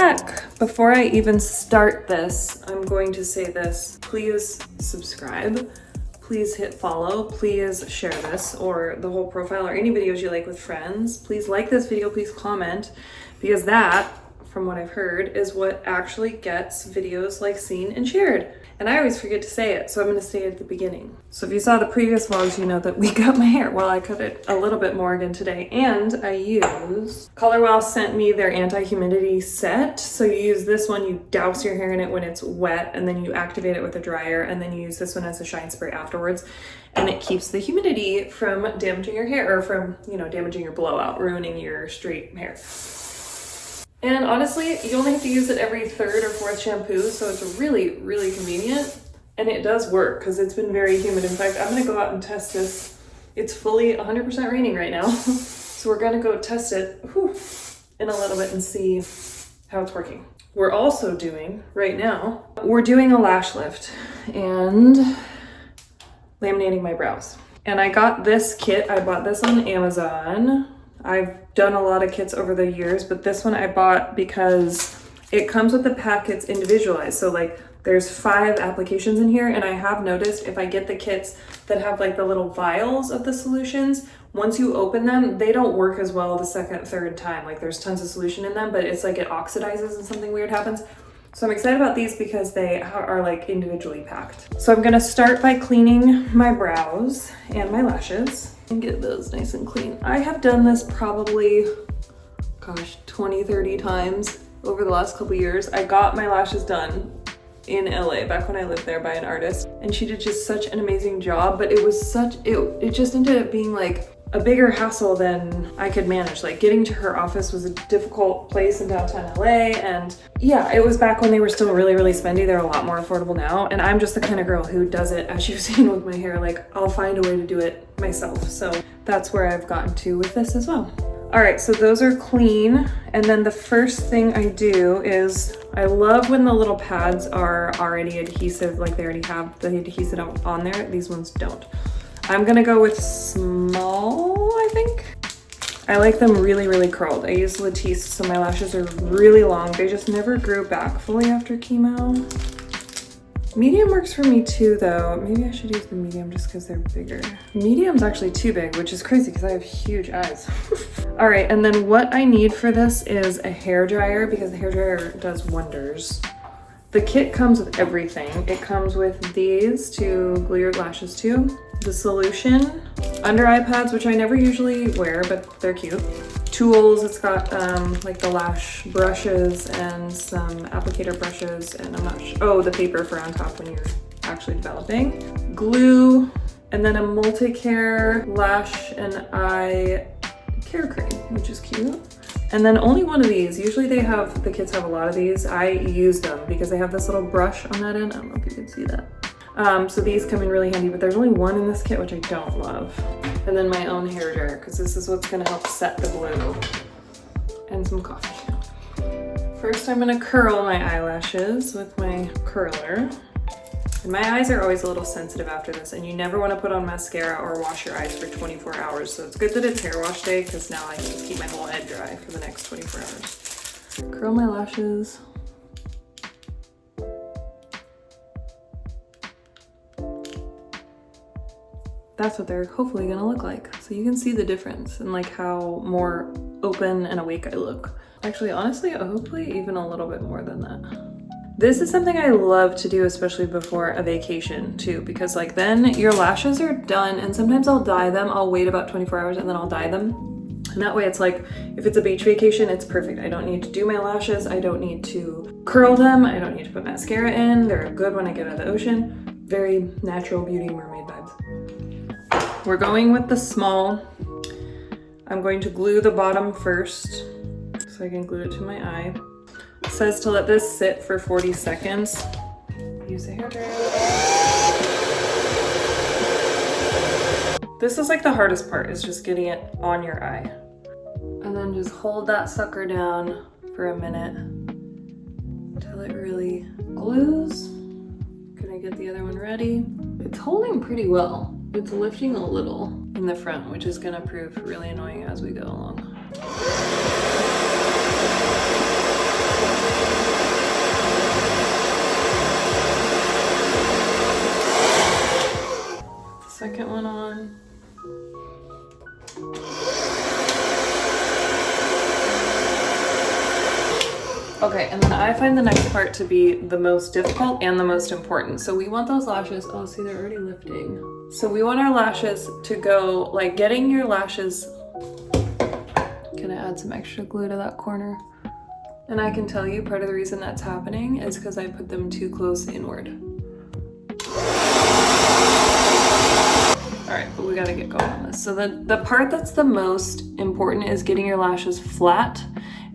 back. Before I even start this, I'm going to say this. Please subscribe. Please hit follow. Please share this or the whole profile or any videos you like with friends. Please like this video. Please comment, because that, from what I've heard, is what actually gets videos like seen and shared. And I always forget to say it, so I'm going to say it at the beginning. So if you saw the previous vlogs, you know that we cut my hair. Well, I cut it a little bit more again today, and I use Wow sent me their anti-humidity set. So you use this one, you douse your hair in it when it's wet, and then you activate it with a dryer, and then you use this one as a shine spray afterwards, and it keeps the humidity from damaging your hair, or from, you know, damaging your blowout, ruining your straight hair. And honestly, you only have to use it every third or fourth shampoo, so it's really, really convenient. And it does work because it's been very humid. In fact, I'm gonna go out and test this. It's fully 100% raining right now. So we're gonna go test it in a little bit and see how it's working. We're also doing, right now, we're doing a lash lift and laminating my brows. And I got this kit, I bought this on Amazon. I've done a lot of kits over the years, but this one I bought because it comes with the packets individualized. So like there's 5 applications in here, and I have noticed if I get the kits that have like the little vials of the solutions, once you open them, they don't work as well the second, third time. Like there's tons of solution in them, but it's like it oxidizes and something weird happens. So I'm excited about these because they are like individually packed. So I'm gonna start by cleaning my brows and my lashes and get those nice and clean. I have done this probably, gosh, 20, 30 times over the last couple years. I got my lashes done in LA back when I lived there by an artist, and she did just such an amazing job, but it was it just ended up being like a bigger hassle than I could manage. Like getting to her office was a difficult place in downtown LA, and yeah, it was back when they were still really, really spendy. They're a lot more affordable now, and I'm just the kind of girl who does it, as you've seen with my hair, like I'll find a way to do it myself. So that's where I've gotten to with this as well. All right, so those are clean, and then the first thing I do is, I love when the little pads are already adhesive, like they already have the adhesive on there. These ones don't. I'm gonna go with small, I think. I like them really, really curled. I use Latisse, so my lashes are really long. They just never grew back fully after chemo. Medium works for me too, though. Maybe I should use the medium just because they're bigger. Medium's actually too big, which is crazy because I have huge eyes. All right, and then what I need for this is a hair dryer, because the hair dryer does wonders. The kit comes with everything. It comes with these to glue your lashes to, the solution, under eye pads, which I never usually wear, but they're cute. Tools, it's got like the lash brushes and some applicator brushes, and I'm not sure, oh, the paper for on top when you're actually developing. Glue, and then a multi-care lash and eye care cream, which is cute. And then only one of these. Usually they have, the kits have a lot of these. I use them because they have this little brush on that end. I don't know if you can see that. So these come in really handy, but there's only one in this kit, which I don't love. And then my own hair dryer, because this is what's gonna help set the glue. And some coffee. First, I'm gonna curl my eyelashes with my curler. And my eyes are always a little sensitive after this, and you never wanna put on mascara or wash your eyes for 24 hours. So it's good that it's hair wash day, because now I can just keep my whole head dry for the next 24 hours. Curl my lashes. That's what they're hopefully gonna look like. So you can see the difference and like how more open and awake I look. Actually, honestly, hopefully even a little bit more than that. This is something I love to do, especially before a vacation too, because like then your lashes are done, and sometimes I'll dye them. I'll wait about 24 hours and then I'll dye them. And that way it's like, if it's a beach vacation, it's perfect. I don't need to do my lashes. I don't need to curl them. I don't need to put mascara in. They're good when I get out of the ocean. Very natural beauty mermaid vibes. We're going with the small. I'm going to glue the bottom first so I can glue it to my eye. It says to let this sit for 40 seconds. Use a hairdryer. This is like the hardest part, is just getting it on your eye. And then just hold that sucker down for a minute until it really glues. Gonna get the other one ready. It's holding pretty well. It's lifting a little in the front, which is gonna prove really annoying as we go along. Okay, and then I find the next part to be the most difficult and the most important. So we want those lashes, oh, see, they're already lifting. So we want our lashes to go, like getting your lashes, gonna add some extra glue to that corner. And I can tell you part of the reason that's happening is because I put them too close inward. All right, but we gotta get going on this. So the part that's the most important is getting your lashes flat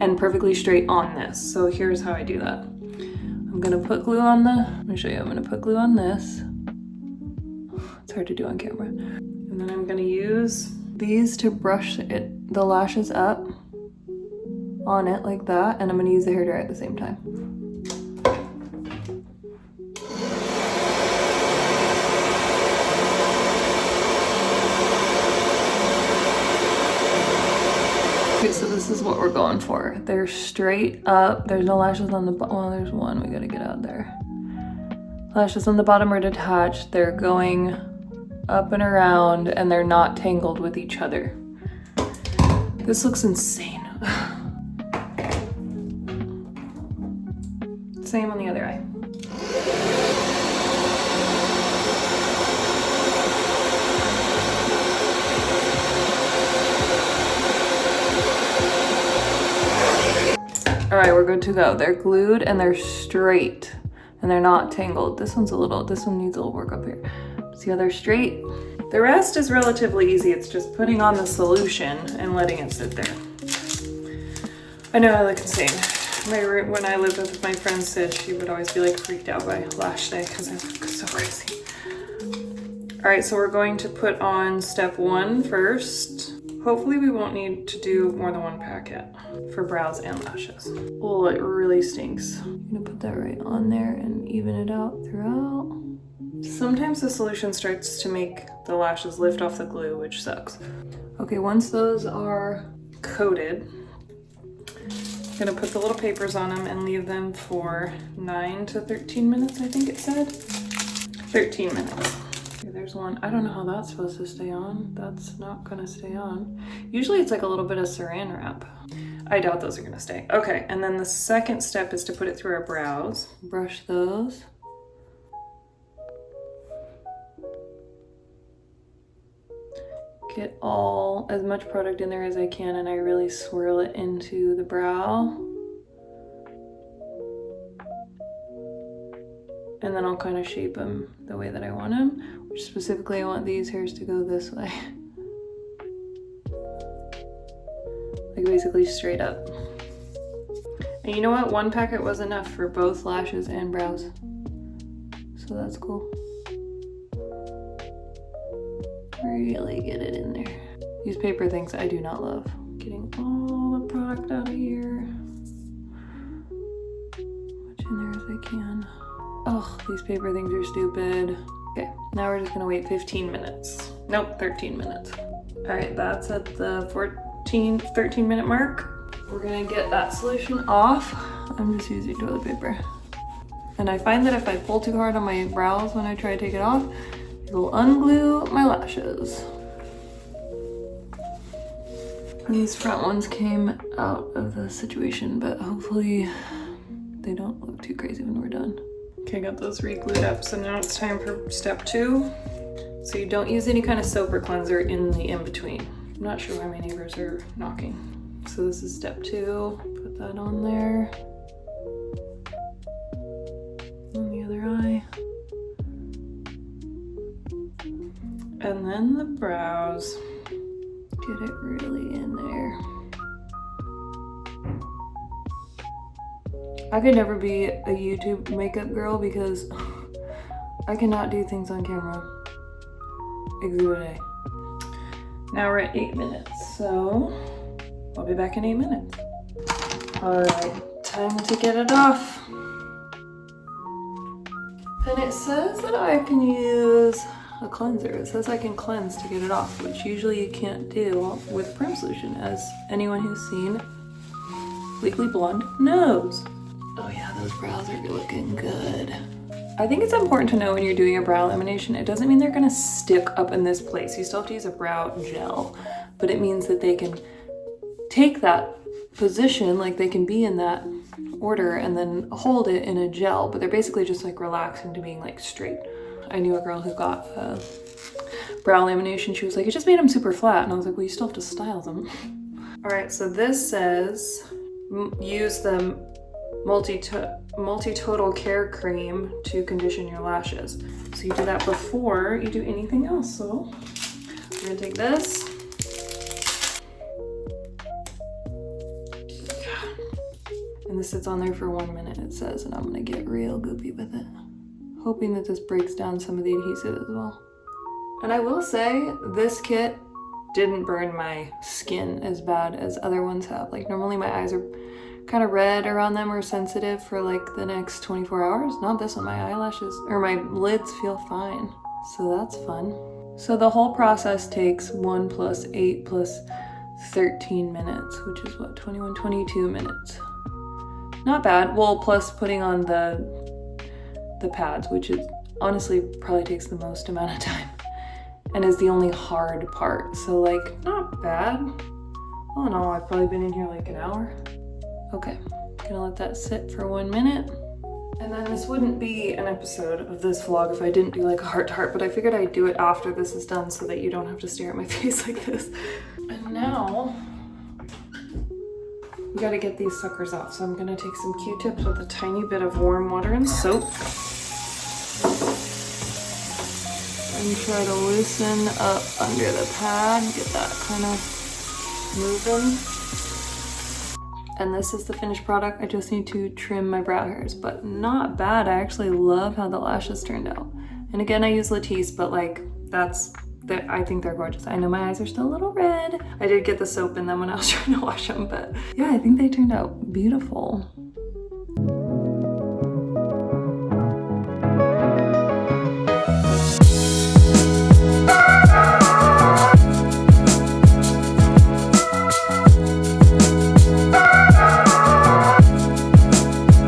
and perfectly straight on this. So here's how I do that. I'm gonna put glue on let me show you, I'm gonna put glue on this. It's hard to do on camera. And then I'm gonna use these to brush the lashes up on it like that. And I'm gonna use the hairdryer at the same time. Okay, so this is what we're going for. They're straight up. There's no lashes on the bottom. Well, there's one. We gotta get out there. Lashes on the bottom are detached. They're going up and around, and they're not tangled with each other. This looks insane. Same on the other eye. All right, we're good to go. They're glued and they're straight and they're not tangled. This one needs a little work up here. See how they're straight? The rest is relatively easy. It's just putting on the solution and letting it sit there. I know I look insane. When I lived with my friend Sid, she would always be like freaked out by lash day because I look so crazy. All right, so we're going to put on step 1 first. Hopefully we won't need to do more than one packet for brows and lashes. Oh, it really stinks. I'm gonna put that right on there and even it out throughout. Sometimes the solution starts to make the lashes lift off the glue, which sucks. Okay, once those are coated, I'm gonna put the little papers on them and leave them for 9 to 13 minutes, I think it said. 13 minutes. Okay, there's one. I don't know how that's supposed to stay on. That's not gonna stay on. Usually it's like a little bit of saran wrap. I doubt those are gonna stay. Okay, and then the second step is to put it through our brows. Brush those. Get as much product in there as I can, and I really swirl it into the brow. And then I'll kind of shape them the way that I want them, which specifically I want these hairs to go this way. Like basically straight up. And you know what? One packet was enough for both lashes and brows. So that's cool. Really get it in there. These paper things I do not love. Getting all the product out of here. Much in there as I can. Oh, these paper things are stupid. Okay, now we're just gonna wait 15 minutes. Nope, 13 minutes. All right, that's at the 13 minute mark. We're gonna get that solution off. I'm just using toilet paper. And I find that if I pull too hard on my brows when I try to take it off, it will unglue my lashes. These front ones came out of the situation, but hopefully they don't look too crazy when we're done. Okay, I got those re-glued up, so now it's time for step 2. So you don't use any kind of soap or cleanser in the in-between. I'm not sure why my neighbors are knocking. So this is step 2. Put that on there. On the other eye. And then the brows. Get it really in there. I could never be a YouTube makeup girl because I cannot do things on camera. Exhibit A. Now we're at 8 minutes, so I'll be back in 8 minutes. All right, time to get it off. And it says that I can use a cleanser. It says I can cleanse to get it off, which usually you can't do with Prim Solution, as anyone who's seen Legally Blonde knows. Oh yeah, those brows are looking good. I think it's important to know when you're doing a brow lamination, it doesn't mean they're gonna stick up in this place. You still have to use a brow gel, but it means that they can take that position, like they can be in that order and then hold it in a gel, but they're basically just like relax into being like straight. I knew a girl who got brow lamination. She was like, it just made them super flat. And I was like, well, you still have to style them. All right, so this says use the multi-total care cream to condition your lashes. So you do that before you do anything else. So we're gonna take this. And this sits on there for 1 minute, it says, and I'm gonna get real goopy with it. Hoping that this breaks down some of the adhesive as well. And I will say, this kit didn't burn my skin as bad as other ones have. Like normally my eyes are kind of red around them or sensitive for like the next 24 hours. Not this one, my eyelashes, or my lids feel fine. So that's fun. So the whole process takes 1 + 8 + 13 minutes, which is what, 21, 22 minutes. Not bad. Well, plus putting on the pads, which is honestly probably takes the most amount of time and is the only hard part. So like, not bad. All in all, I've probably been in here like an hour. Okay, gonna let that sit for 1 minute. And then this wouldn't be an episode of this vlog if I didn't do like a heart to heart, but I figured I'd do it after this is done so that you don't have to stare at my face like this. And now, we gotta get these suckers off. So I'm gonna take some Q-tips with a tiny bit of warm water and soap. And try to loosen up under the pad, get that kind of moving. And this is the finished product. I just need to trim my brow hairs, but not bad. I actually love how the lashes turned out. And again, I use Latisse, but like I think they're gorgeous. I know my eyes are still a little red. I did get the soap in them when I was trying to wash them, but yeah, I think they turned out beautiful.